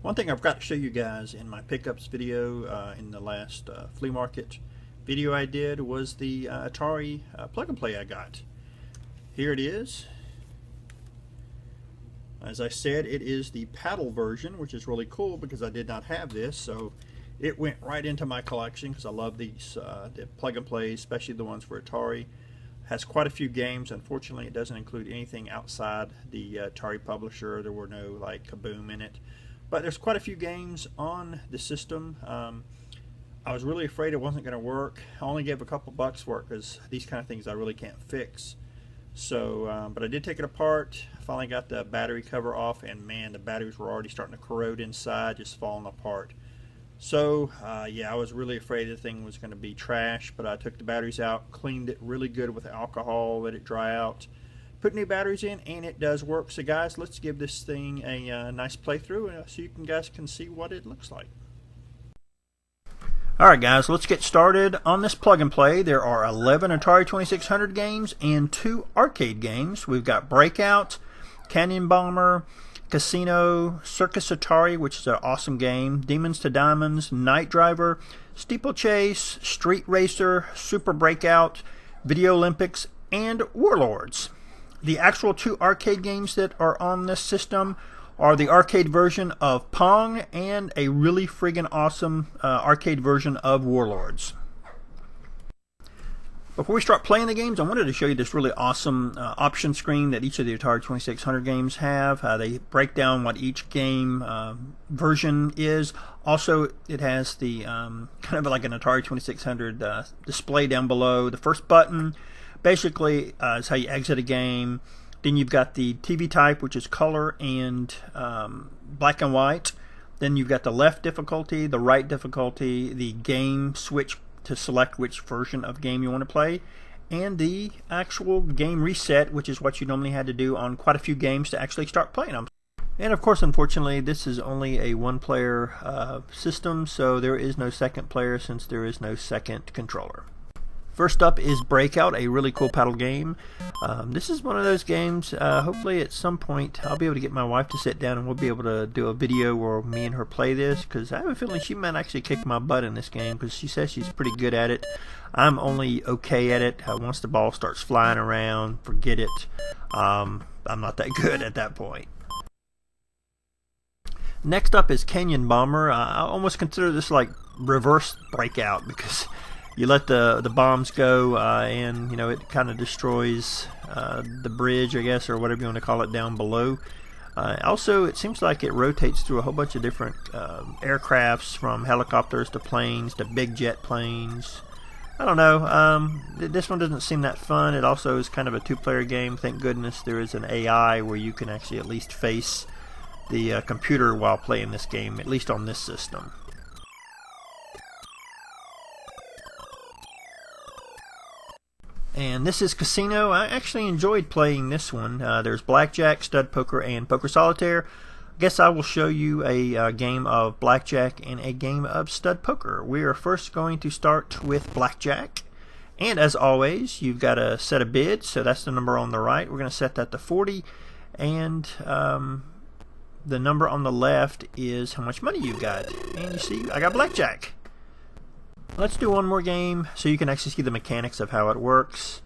One thing I've got to show you guys in my pickups video in the last flea market video I did was the Atari plug and play I got. Here it is. As I said, it is the paddle version, which is really cool because I did not have this, so it went right into my collection because I love these the plug and plays, especially the ones for Atari. Has quite a few games. Unfortunately, it doesn't include anything outside the Atari publisher. There were no like Kaboom in it. But there's quite a few games on the system. I was really afraid it wasn't going to work. I only gave a couple bucks for it because these kind of things I really can't fix. So, but I did take it apart. Finally got the battery cover off, and man, the batteries were already starting to corrode inside, just falling apart. So, yeah, I was really afraid the thing was going to be trash, but I took the batteries out, cleaned it really good with alcohol, let it dry out, put new batteries in, and it does work. So guys, let's give this thing a nice playthrough so you guys can see what it looks like. Alright guys, let's get started on this plug and play. There are 11 Atari 2600 games and 2 arcade games. We've got Breakout, Kenyan Bomber, Casino, Circus Atari, which is an awesome game, Demons to Diamonds, Night Driver, Steeplechase, Streetracer, Super Breakout, Video Olympics, and Warlords. The actual 2 arcade games that are on this system are the arcade version of Pong and a really friggin' awesome arcade version of Warlords. Before we start playing the games, I wanted to show you this really awesome option screen that each of the Atari 2600 games have. They break down what each game version is. Also, it has the kind of like an Atari 2600 display down below. The first button basically is how you exit a game. Then you've got the TV type, which is color and black and white. Then you've got the left difficulty, the right difficulty, the game switch to select which version of game you want to play, and the actual game reset, which is what you normally had to do on quite a few games to actually start playing them. And of course, unfortunately, this is only a one-player system, so there is no second player since there is no second controller. First up is Breakout, a really cool paddle game. This is one of those games, hopefully at some point I'll be able to get my wife to sit down and we'll be able to do a video where me and her play this, because I have a feeling she might actually kick my butt in this game because she says she's pretty good at it. I'm only okay at it. Once the ball starts flying around, forget it. I'm not that good at that point. Next up is Kenyan Bomber. I almost consider this like reverse Breakout because you let the bombs go and you know it kind of destroys the bridge, I guess, or whatever you want to call it, down below. Also, it seems like it rotates through a whole bunch of different aircrafts, from helicopters to planes to big jet planes. I don't know. This one doesn't seem that fun. It also is kind of a 2-player game. Thank goodness there is an AI where you can actually at least face the computer while playing this game, at least on this system. And this is Casino. I actually enjoyed playing this one. There's Blackjack, Stud Poker, and Poker Solitaire. I guess I will show you a game of Blackjack and a game of Stud Poker. We are first going to start with Blackjack. And as always, you've got to set a bid, so that's the number on the right. We're going to set that to 40. And the number on the left is how much money you got. And you see, I got Blackjack. Let's do one more game so you can actually see the mechanics of how it works.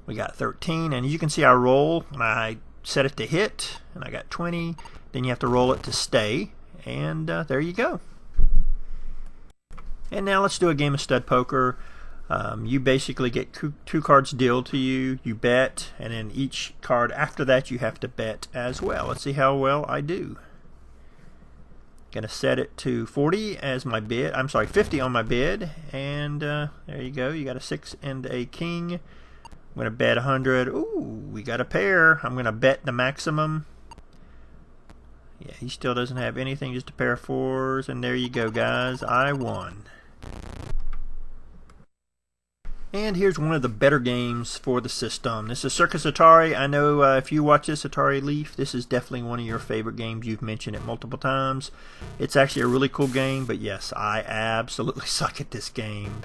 We got 13, and you can see I roll, and I set it to hit, and I got 20. Then you have to roll it to stay, and there you go. And now let's do a game of Stud Poker. You basically get 2 cards dealt to you, you bet, and then each card after that you have to bet as well. Let's see how well I do. Gonna set it to 40 as my bid. I'm sorry, 50 on my bid, and there you go. You got a 6 and a king. I'm gonna bet 100. Ooh, we got a pair. I'm gonna bet the maximum. Yeah, he still doesn't have anything, just a pair of 4s, and there you go, guys. I won. And here's one of the better games for the system. This is Circus Atari. I know if you watch this Atari Leaf, this is definitely one of your favorite games. You've mentioned it multiple times. It's actually a really cool game, but yes, I absolutely suck at this game.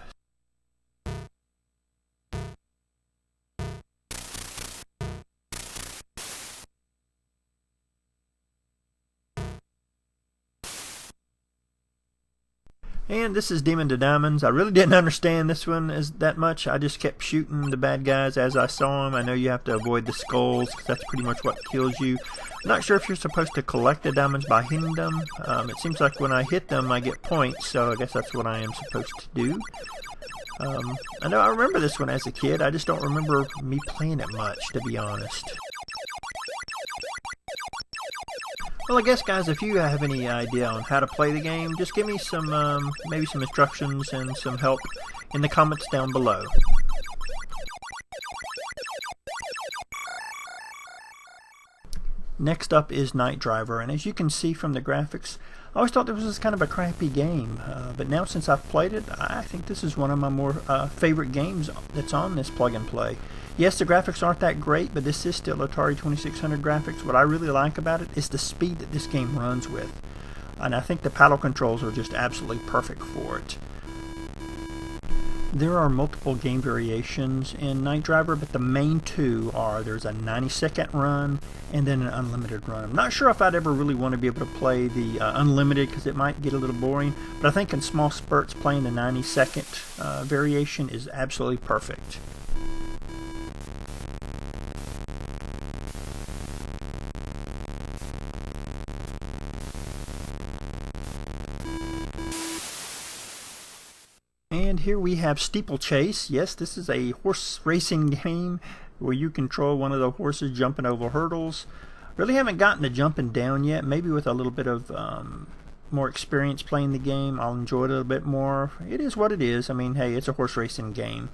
And this is Demon to Diamonds. I really didn't understand this one as that much. I just kept shooting the bad guys as I saw them. I know you have to avoid the skulls because that's pretty much what kills you. I'm not sure if you're supposed to collect the diamonds by hitting them. It seems like when I hit them I get points, so I guess that's what I am supposed to do. I know I remember this one as a kid. I just don't remember me playing it much, to be honest. Well, I guess, guys, if you have any idea on how to play the game, just give me some, maybe some instructions and some help in the comments down below. Next up is Night Driver, and as you can see from the graphics, I always thought this was kind of a crappy game, but now since I've played it, I think this is one of my more favorite games that's on this plug and play. Yes, the graphics aren't that great, but this is still Atari 2600 graphics. What I really like about it is the speed that this game runs with, and I think the paddle controls are just absolutely perfect for it. There are multiple game variations in Night Driver, but the main two are there's a 90-second run and then an unlimited run. I'm not sure if I'd ever really want to be able to play the unlimited because it might get a little boring, but I think in small spurts playing the 90-second variation is absolutely perfect. And here we have Steeplechase. Yes, this is a horse racing game where you control one of the horses jumping over hurdles. Really haven't gotten to jumping down yet. Maybe with a little bit of more experience playing the game, I'll enjoy it a little bit more. It is what it is. I mean, hey, it's a horse racing game.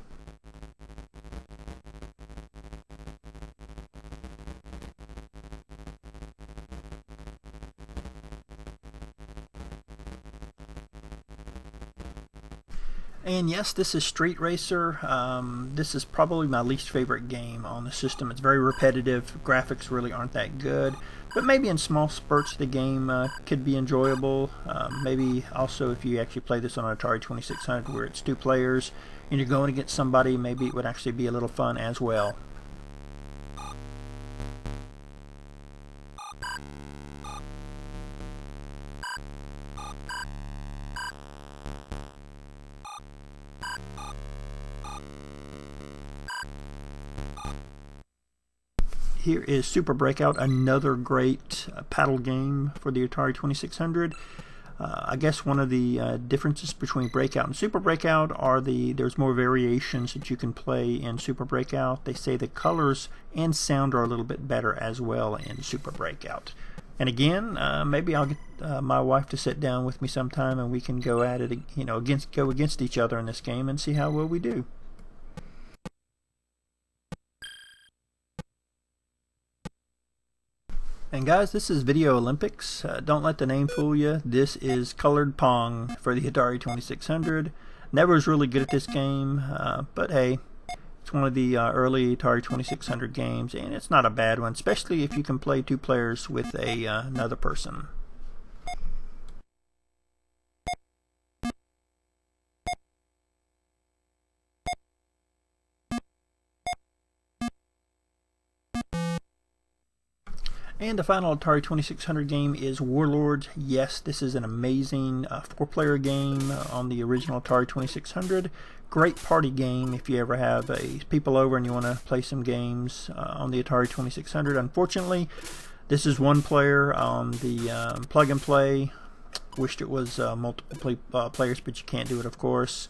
And yes, this is Streetracer. This is probably my least favorite game on the system. It's very repetitive. Graphics really aren't that good. But maybe in small spurts the game could be enjoyable. Maybe also if you actually play this on an Atari 2600 where it's two players and you're going against somebody, maybe it would actually be a little fun as well. Here is Super Breakout, another great paddle game for the Atari 2600. I guess one of the differences between Breakout and Super Breakout are there's more variations that you can play in Super Breakout. They say the colors and sound are a little bit better as well in Super Breakout. And again, maybe I'll get my wife to sit down with me sometime and we can go at it, go against each other in this game and see how well we do. And guys, this is Video Olympics. Don't let the name fool you. This is colored Pong for the Atari 2600. Never was really good at this game, but hey, it's one of the early Atari 2600 games, and it's not a bad one, especially if you can play two players with another person. And the final Atari 2600 game is Warlords. Yes, this is an amazing four-player game on the original Atari 2600. Great party game if you ever have people over and you want to play some games on the Atari 2600. Unfortunately, this is one player on the plug and play. Wished it was multiple players, but you can't do it, of course.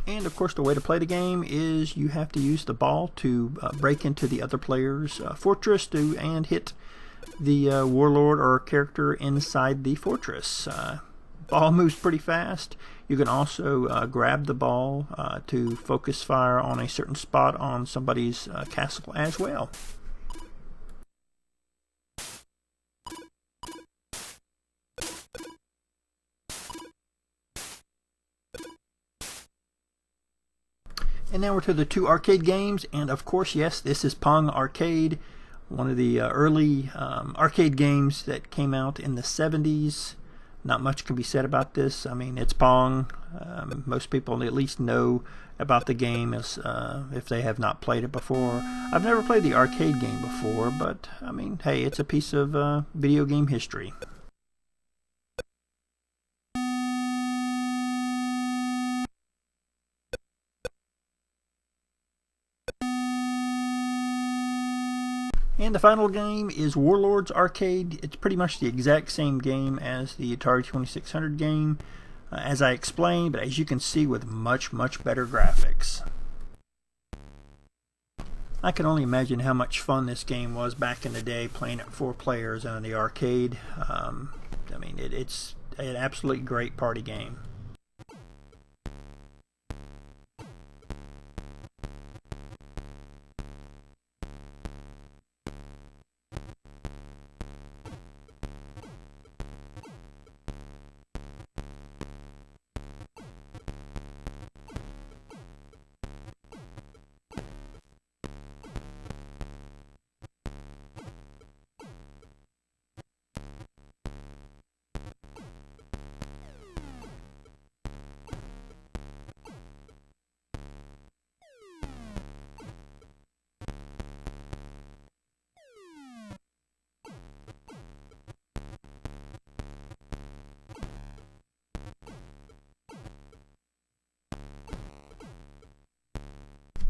And of course the way to play the game is you have to use the ball to break into the other player's fortress and hit the warlord or character inside the fortress. Ball moves pretty fast. You can also grab the ball to focus fire on a certain spot on somebody's castle as well. And now we're to the two arcade games, and of course, yes, this is Pong Arcade, one of the early arcade games that came out in the 70s. Not much can be said about this. I mean, it's Pong. Most people at least know about the game if they have not played it before. I've never played the arcade game before, but I mean, hey, it's a piece of video game history. And the final game is Warlords Arcade. It's pretty much the exact same game as the Atari 2600 game, as I explained, but as you can see, with much better graphics. I can only imagine how much fun this game was back in the day, playing it 4 players in the arcade. I mean, it's an absolutely great party game.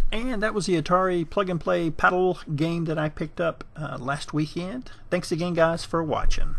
And that was the Atari plug-and-play paddle game that I picked up last weekend. Thanks again, guys, for watching.